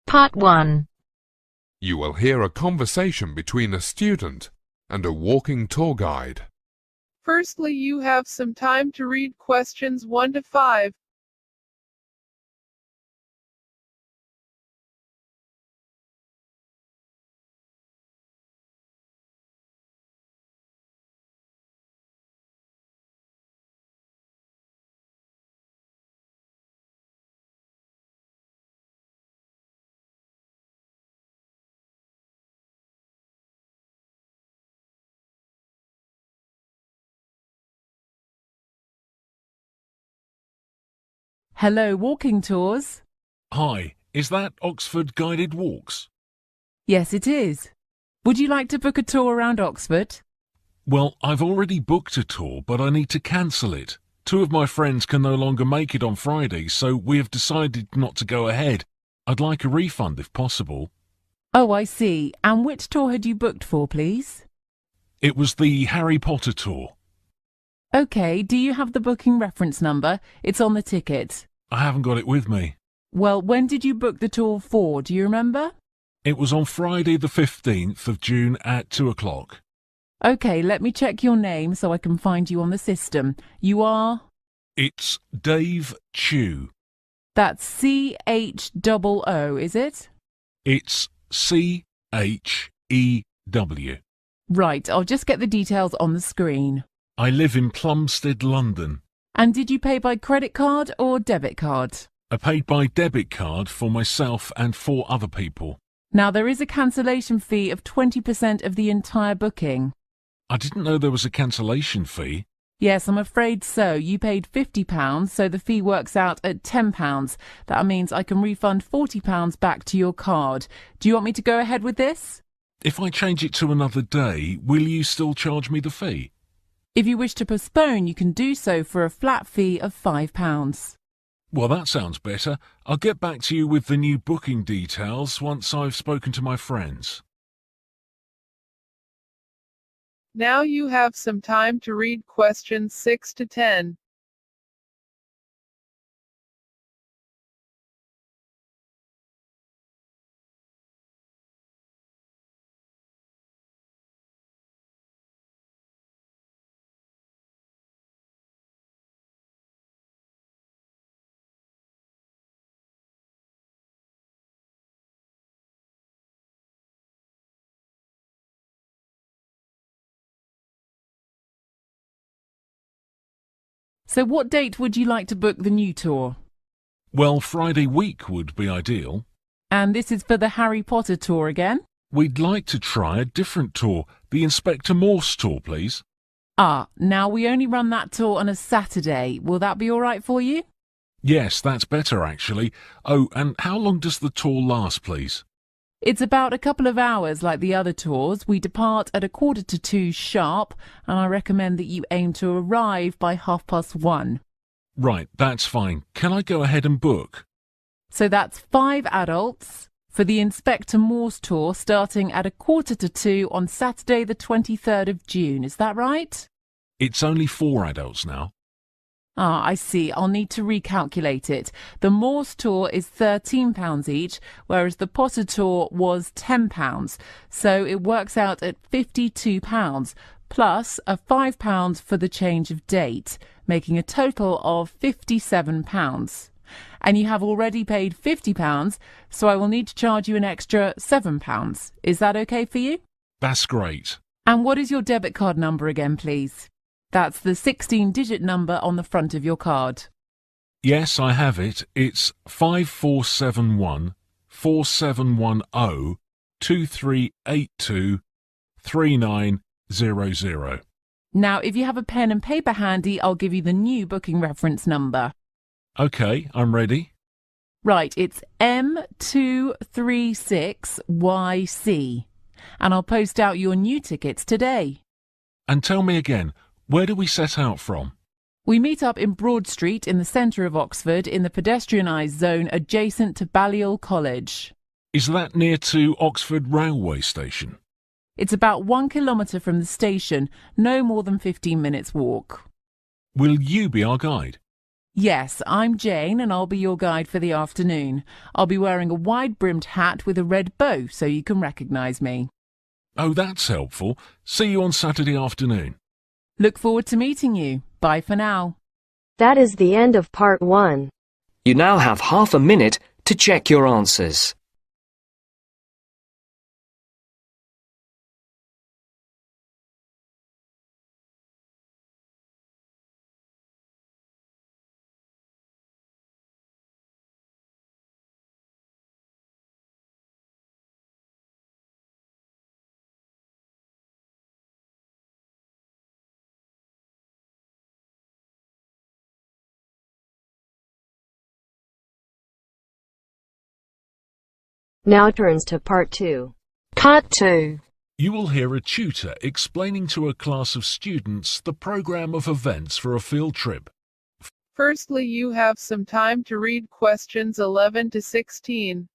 Part 1. You will hear a conversation between a student and a walking tour guide. Firstly, you have some time to read questions 1 to 5. Hello, walking tours. Hi, is that Oxford Guided Walks? Yes, it is. Would you like to book a tour around Oxford? Well, I've already booked a tour, but I need to cancel it. 2 of my friends can no longer make it on Friday, so we have decided not to go ahead. I'd like a refund if possible. Oh, I see. And which tour had you booked for, please? It was the Harry Potter tour. OK, do you have the booking reference number? It's on the ticket. I haven't got it with me. Well, when did you book the tour for? Do you remember? It was on Friday the 15th of June at 2 o'clock. OK, let me check your name so I can find you on the system. You are? It's Dave Chew. That's C-H-O-O, is it? It's C-H-E-W. Right, I'll just get the details on the screen. I live in Plumstead, London. And did you pay by credit card or debit card? I paid by debit card for myself and 4 other people. Now, there is a cancellation fee of 20% of the entire booking. I didn't know there was a cancellation fee. Yes, I'm afraid so. You paid £50, so the fee works out at £10. That means I can refund £40 back to your card. Do you want me to go ahead with this? If I change it to another day, will you still charge me the fee? If you wish to postpone, you can do so for a flat fee of £5. Well, that sounds better. I'll get back to you with the new booking details once I've spoken to my friends. Now you have some time to read questions 6 to 10. So what date would you like to book the new tour? Well, Friday week would be ideal. And this is for the Harry Potter tour again? We'd like to try a different tour, the Inspector Morse tour, please. Now we only run that tour on a Saturday. Will that be all right for you? Yes, that's better actually. Oh, and how long does the tour last, please? It's about a couple of hours like the other tours. We depart at 1:45 sharp, and I recommend that you aim to arrive by 1:30. Right, that's fine. Can I go ahead and book? So that's 5 adults for the Inspector Morse tour starting at 1:45 on Saturday the 23rd of June. Is that right? It's only 4 adults now. I see. I'll need to recalculate it. The Morse tour is £13 each, whereas the Potter tour was £10. So it works out at £52, plus a £5 for the change of date, making a total of £57. And you have already paid £50, so I will need to charge you an extra £7. Is that okay for you? That's great. And what is your debit card number again, please? That's the 16-digit number on the front of your card. Yes, I have it. It's 5471 4710 2382 3900. Now, if you have a pen and paper handy, I'll give you the new booking reference number. OK, I'm ready. Right, it's M236YC. And I'll post out your new tickets today. And tell me again, where do we set out from? We meet up in Broad Street in the centre of Oxford in the pedestrianised zone adjacent to Balliol College. Is that near to Oxford Railway Station? It's about 1 kilometre from the station, no more than 15 minutes walk. Will you be our guide? Yes, I'm Jane and I'll be your guide for the afternoon. I'll be wearing a wide-brimmed hat with a red bow so you can recognise me. Oh, that's helpful. See you on Saturday afternoon. Look forward to meeting you. Bye for now. That is the end of part 1. You now have half a minute to check your answers. Now turns to part 2. Cut 2. You will hear a tutor explaining to a class of students the program of events for a field trip. Firstly, you have some time to read questions 11 to 16.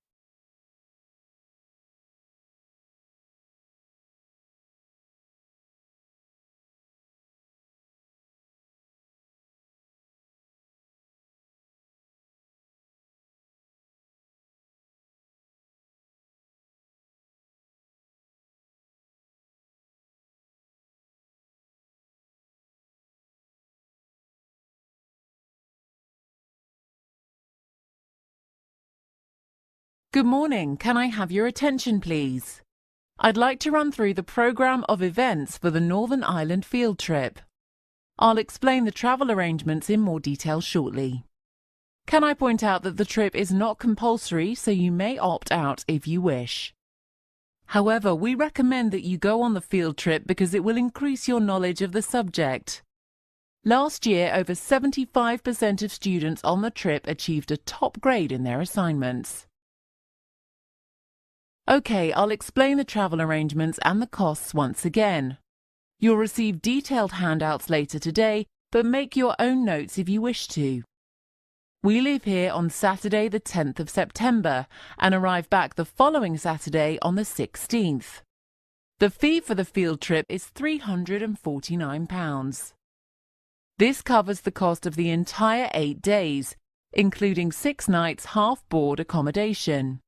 Good morning. Can I have your attention, please? I'd like to run through the programme of events for the Northern Ireland field trip. I'll explain the travel arrangements in more detail shortly. Can I point out that the trip is not compulsory, so you may opt out if you wish. However, we recommend that you go on the field trip because it will increase your knowledge of the subject. Last year, over 75% of students on the trip achieved a top grade in their assignments. OK, I'll explain the travel arrangements and the costs once again. You'll receive detailed handouts later today, but make your own notes if you wish to. We leave here on Saturday the 10th of September and arrive back the following Saturday on the 16th. The fee for the field trip is £349. This covers the cost of the entire 8 days, including 6 nights half-board accommodation.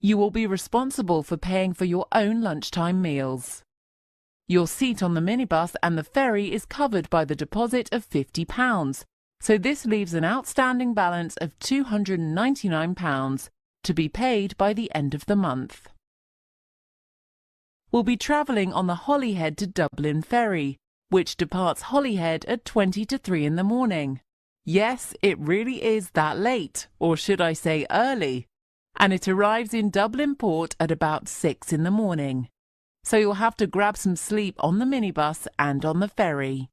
You will be responsible for paying for your own lunchtime meals. Your seat on the minibus and the ferry is covered by the deposit of £50, so this leaves an outstanding balance of £299 to be paid by the end of the month. We'll be travelling on the Holyhead to Dublin ferry, which departs Holyhead at 20 to 3 in the morning. Yes, it really is that late, or should I say early. And it arrives in Dublin port at about 6 in the morning. So you'll have to grab some sleep on the minibus and on the ferry.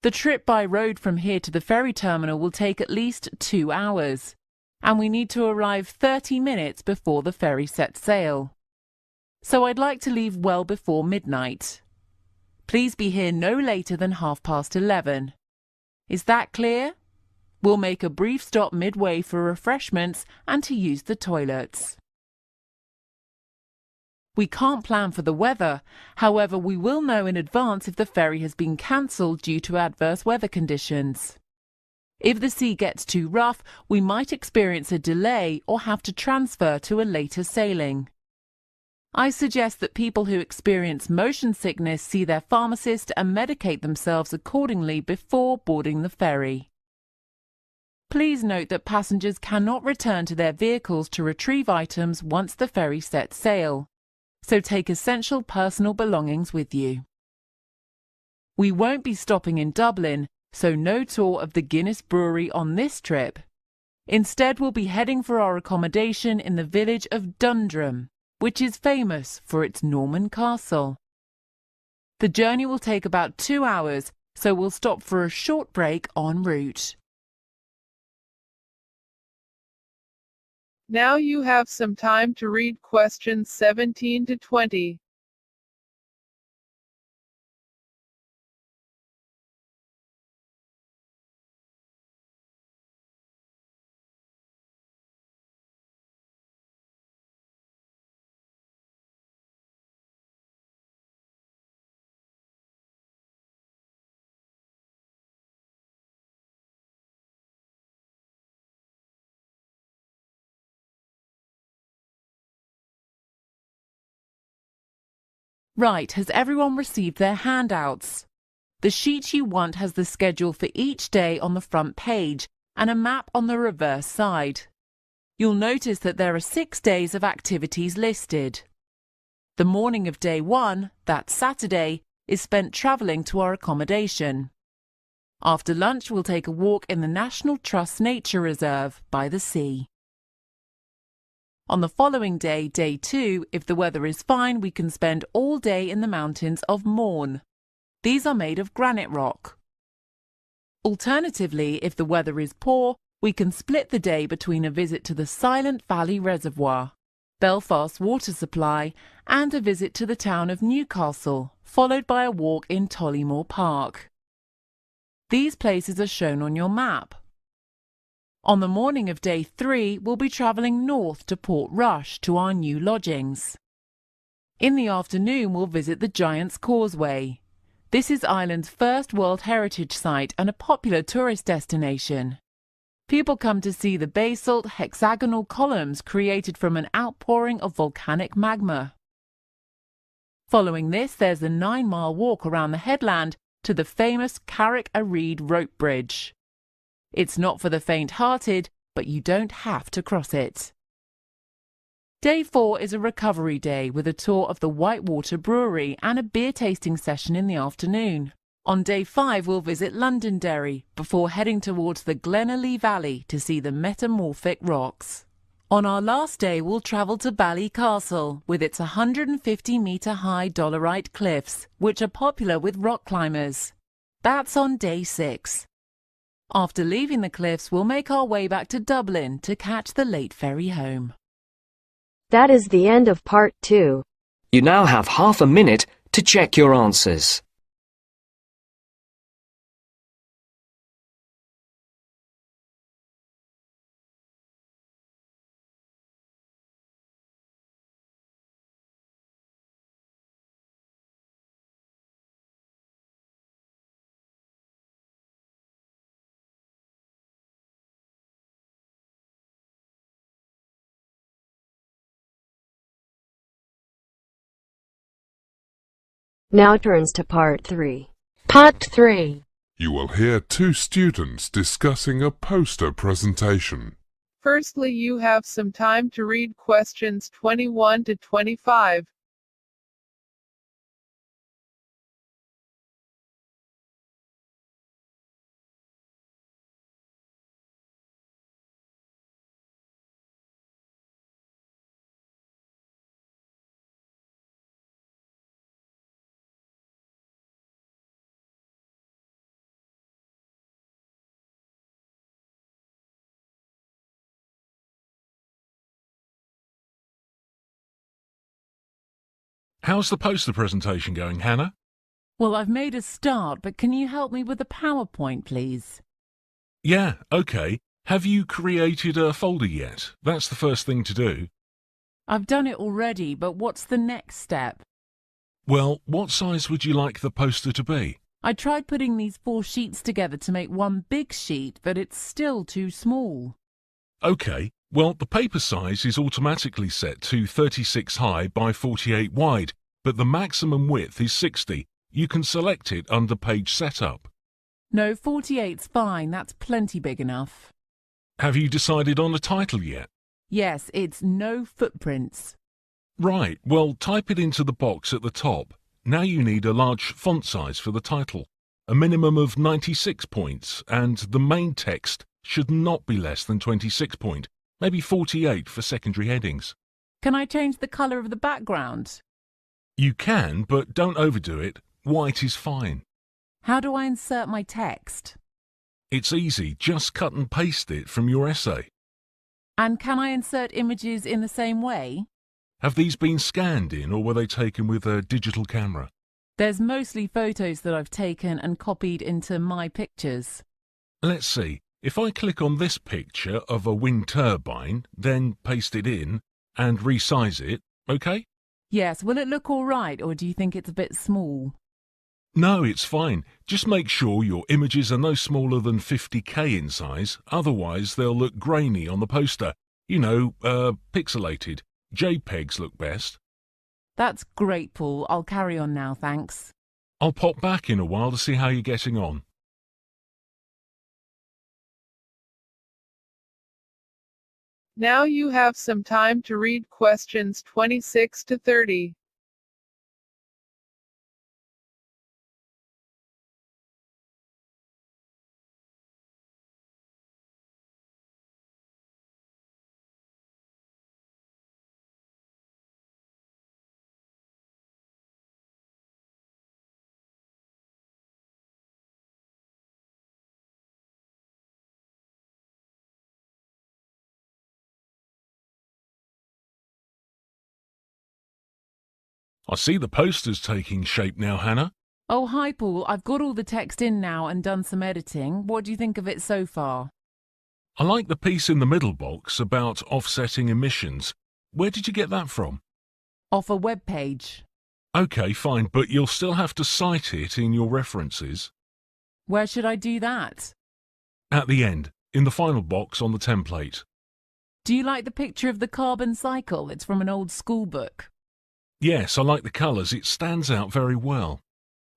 The trip by road from here to the ferry terminal will take at least 2 hours, and we need to arrive 30 minutes before the ferry sets sail. So I'd like to leave well before midnight. Please be here no later than 11:30. Is that clear? We'll make a brief stop midway for refreshments and to use the toilets. We can't plan for the weather, however we will know in advance if the ferry has been cancelled due to adverse weather conditions. If the sea gets too rough, we might experience a delay or have to transfer to a later sailing. I suggest that people who experience motion sickness see their pharmacist and medicate themselves accordingly before boarding the ferry. Please note that passengers cannot return to their vehicles to retrieve items once the ferry sets sail, so take essential personal belongings with you. We won't be stopping in Dublin, so no tour of the Guinness Brewery on this trip. Instead, we'll be heading for our accommodation in the village of Dundrum, which is famous for its Norman castle. The journey will take about 2 hours, so we'll stop for a short break en route. Now you have some time to read questions 17 to 20. Right, has everyone received their handouts? The sheet you want has the schedule for each day on the front page and a map on the reverse side. You'll notice that there are 6 days of activities listed. The morning of day 1, that's Saturday, is spent travelling to our accommodation. After lunch, we'll take a walk in the National Trust Nature Reserve by the sea. On the following day, day 2, if the weather is fine, we can spend all day in the mountains of Mourne. These are made of granite rock. Alternatively, if the weather is poor, we can split the day between a visit to the Silent Valley Reservoir, Belfast water supply, and a visit to the town of Newcastle, followed by a walk in Tollymore Park. These places are shown on your map. On the morning of day 3, we'll be travelling north to Port Rush to our new lodgings. In the afternoon, we'll visit the Giant's Causeway. This is Ireland's first World Heritage Site and a popular tourist destination. People come to see the basalt hexagonal columns created from an outpouring of volcanic magma. Following this, there's a 9-mile walk around the headland to the famous Carrick-a-Reed rope bridge. It's not for the faint-hearted, but you don't have to cross it. Day 4 is a recovery day with a tour of the Whitewater Brewery and a beer tasting session in the afternoon. On day 5 we'll visit Londonderry before heading towards the Glenalea Valley to see the metamorphic rocks. On our last day we'll travel to Ballycastle with its 150-metre high dolerite cliffs, which are popular with rock climbers. That's on day 6. After leaving the cliffs, we'll make our way back to Dublin to catch the late ferry home. That is the end of part 2. You now have half a minute to check your answers. Now turns to part 3. Part 3. You will hear 2 students discussing a poster presentation. Firstly, you have some time to read questions 21 to 25. How's the poster presentation going, Hannah? Well, I've made a start, but can you help me with the PowerPoint, please? Yeah, okay. Have you created a folder yet? That's the first thing to do. I've done it already, but what's the next step? Well, what size would you like the poster to be? I tried putting these 4 sheets together to make one big sheet, but it's still too small. Okay, well, the paper size is automatically set to 36 high by 48 wide, but the maximum width is 60. You can select it under Page Setup. No, 48's fine. That's plenty big enough. Have you decided on a title yet? Yes, it's No Footprints. Right, well, type it into the box at the top. Now you need a large font size for the title, a minimum of 96 points, and the main text should not be less than 26 point, maybe 48 for secondary headings. Can I change the colour of the background? You can, but don't overdo it. White is fine. How do I insert my text? It's easy, just cut and paste it from your essay. And can I insert images in the same way? Have these been scanned in, or were they taken with a digital camera? There's mostly photos that I've taken and copied into My Pictures. Let's see. If I click on this picture of a wind turbine, then paste it in and resize it, okay? Yes, will it look all right, or do you think it's a bit small? No, it's fine. Just make sure your images are no smaller than 50k in size, otherwise they'll look grainy on the poster. You know, pixelated. JPEGs look best. That's great, Paul. I'll carry on now, thanks. I'll pop back in a while to see how you're getting on. Now you have some time to read questions 26 to 30. I see the poster's taking shape now, Hannah. Oh, hi, Paul. I've got all the text in now and done some editing. What do you think of it so far? I like the piece in the middle box about offsetting emissions. Where did you get that from? Off a web page. OK, fine, but you'll still have to cite it in your references. Where should I do that? At the end, in the final box on the template. Do you like the picture of the carbon cycle? It's from an old school book. Yes, I like the colours. It stands out very well.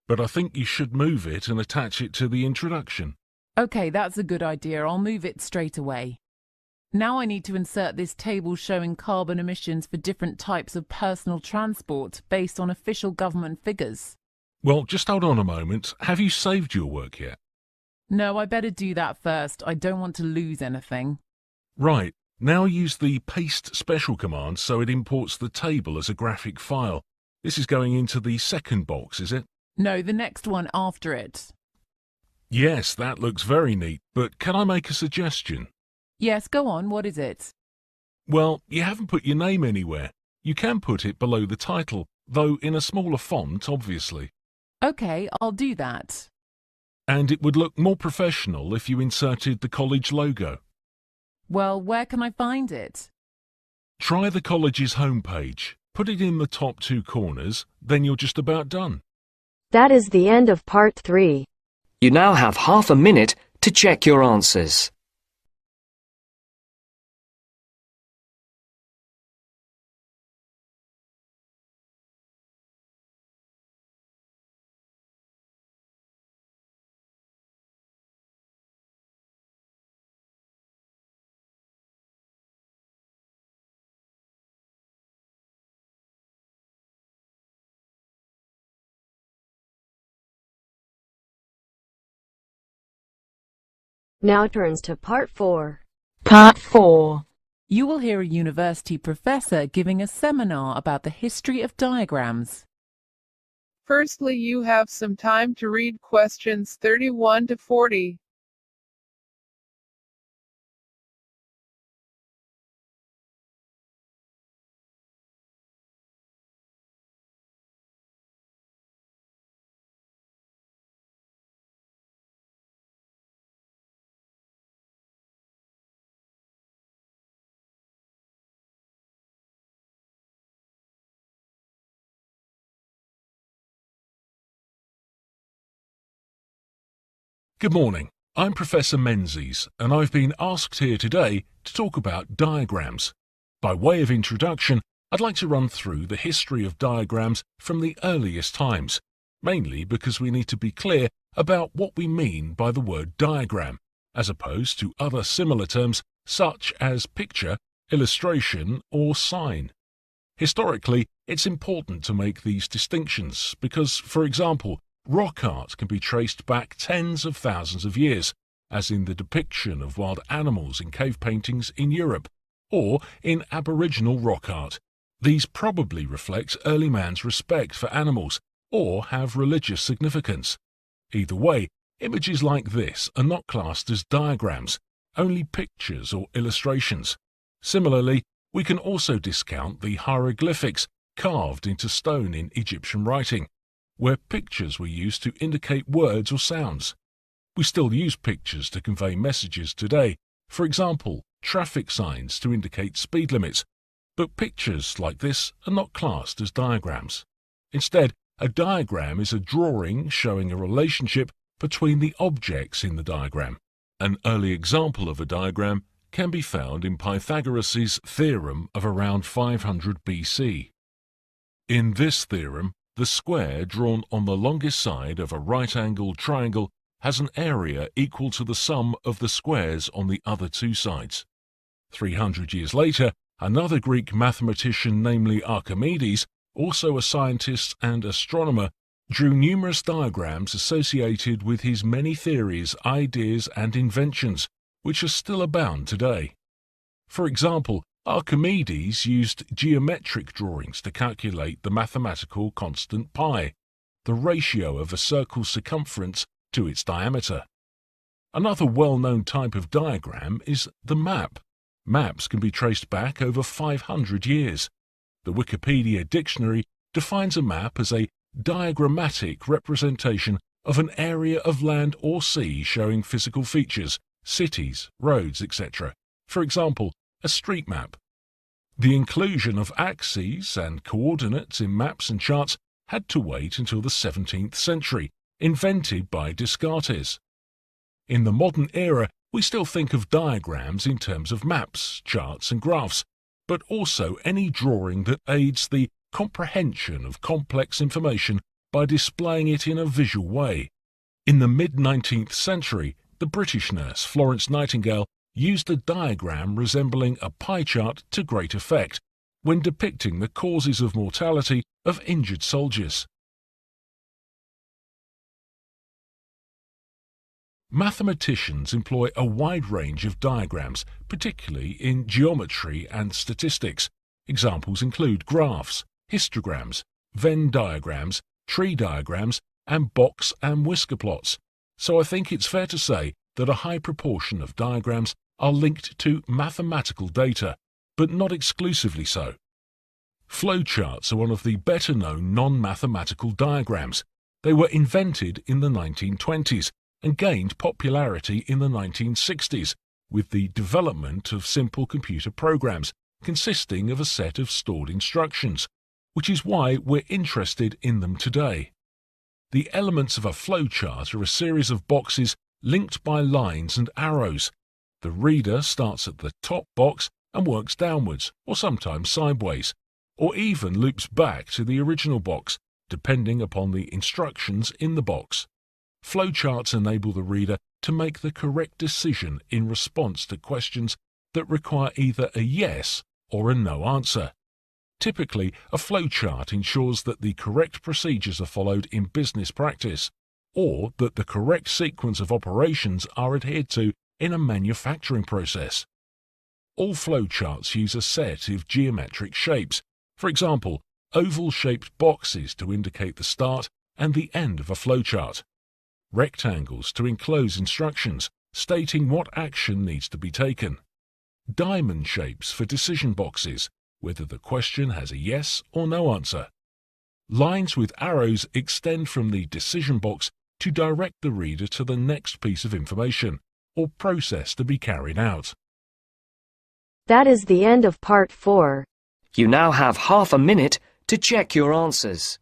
But I think you should move it and attach it to the introduction. OK, that's a good idea. I'll move it straight away. Now I need to insert this table showing carbon emissions for different types of personal transport based on official government figures. Well, just hold on a moment. Have you saved your work yet? No, I better do that first. I don't want to lose anything. Right. Now use the paste special command so it imports the table as a graphic file. This is going into the second box, is it? No, the next one after it. Yes, that looks very neat, but can I make a suggestion? Yes, go on. What is it? Well, you haven't put your name anywhere. You can put it below the title, though in a smaller font, obviously. OK, I'll do that. And it would look more professional if you inserted the college logo. Well, where can I find it? Try the college's homepage. Put it in the top two corners, then you're just about done. That is the end of part 3. You now have half a minute to check your answers. Now turns to part 4. Part 4. You will hear a university professor giving a seminar about the history of diagrams. Firstly, you have some time to read questions 31 to 40. Good morning. I'm Professor Menzies, and I've been asked here today to talk about diagrams. By way of introduction, I'd like to run through the history of diagrams from the earliest times, mainly because we need to be clear about what we mean by the word diagram, as opposed to other similar terms such as picture, illustration, or sign. Historically, it's important to make these distinctions because, for example, rock art can be traced back tens of thousands of years, as in the depiction of wild animals in cave paintings in Europe, or in Aboriginal rock art. These probably reflect early man's respect for animals, or have religious significance. Either way, images like this are not classed as diagrams, only pictures or illustrations. Similarly, we can also discount the hieroglyphics carved into stone in Egyptian writing, where pictures were used to indicate words or sounds. We still use pictures to convey messages today, for example, traffic signs to indicate speed limits, but pictures like this are not classed as diagrams. Instead, a diagram is a drawing showing a relationship between the objects in the diagram. An early example of a diagram can be found in Pythagoras' theorem of around 500 BC. In this theorem, the square drawn on the longest side of a right-angled triangle has an area equal to the sum of the squares on the other two sides. 300 years later, another Greek mathematician, namely Archimedes, also a scientist and astronomer, drew numerous diagrams associated with his many theories, ideas, and inventions, which are still abound today. For example, Archimedes used geometric drawings to calculate the mathematical constant pi, the ratio of a circle's circumference to its diameter. Another well-known type of diagram is the map. Maps can be traced back over 500 years. The Wikipedia dictionary defines a map as a diagrammatic representation of an area of land or sea showing physical features, cities, roads, etc. For example, a street map. The inclusion of axes and coordinates in maps and charts had to wait until the 17th century, invented by Descartes. In the modern era, we still think of diagrams in terms of maps, charts, and graphs, but also any drawing that aids the comprehension of complex information by displaying it in a visual way. In the mid-19th century, the British nurse Florence Nightingale used a diagram resembling a pie chart to great effect when depicting the causes of mortality of injured soldiers. Mathematicians employ a wide range of diagrams, particularly in geometry and statistics. Examples include graphs, histograms, Venn diagrams, tree diagrams, and box and whisker plots. So I think it's fair to say that a high proportion of diagrams are linked to mathematical data, but not exclusively so. Flowcharts are one of the better-known non-mathematical diagrams. They were invented in the 1920s and gained popularity in the 1960s with the development of simple computer programs consisting of a set of stored instructions, which is why we're interested in them today. The elements of a flowchart are a series of boxes linked by lines and arrows. The reader starts at the top box and works downwards, or sometimes sideways, or even loops back to the original box, depending upon the instructions in the box. Flowcharts enable the reader to make the correct decision in response to questions that require either a yes or a no answer. Typically, a flowchart ensures that the correct procedures are followed in business practice, or that the correct sequence of operations are adhered to in a manufacturing process. All flowcharts use a set of geometric shapes, for example, oval-shaped boxes to indicate the start and the end of a flowchart, rectangles to enclose instructions stating what action needs to be taken, diamond shapes for decision boxes, whether the question has a yes or no answer. Lines with arrows extend from the decision box to direct the reader to the next piece of information or process to be carried out. That is the end of part 4. You now have half a minute to check your answers.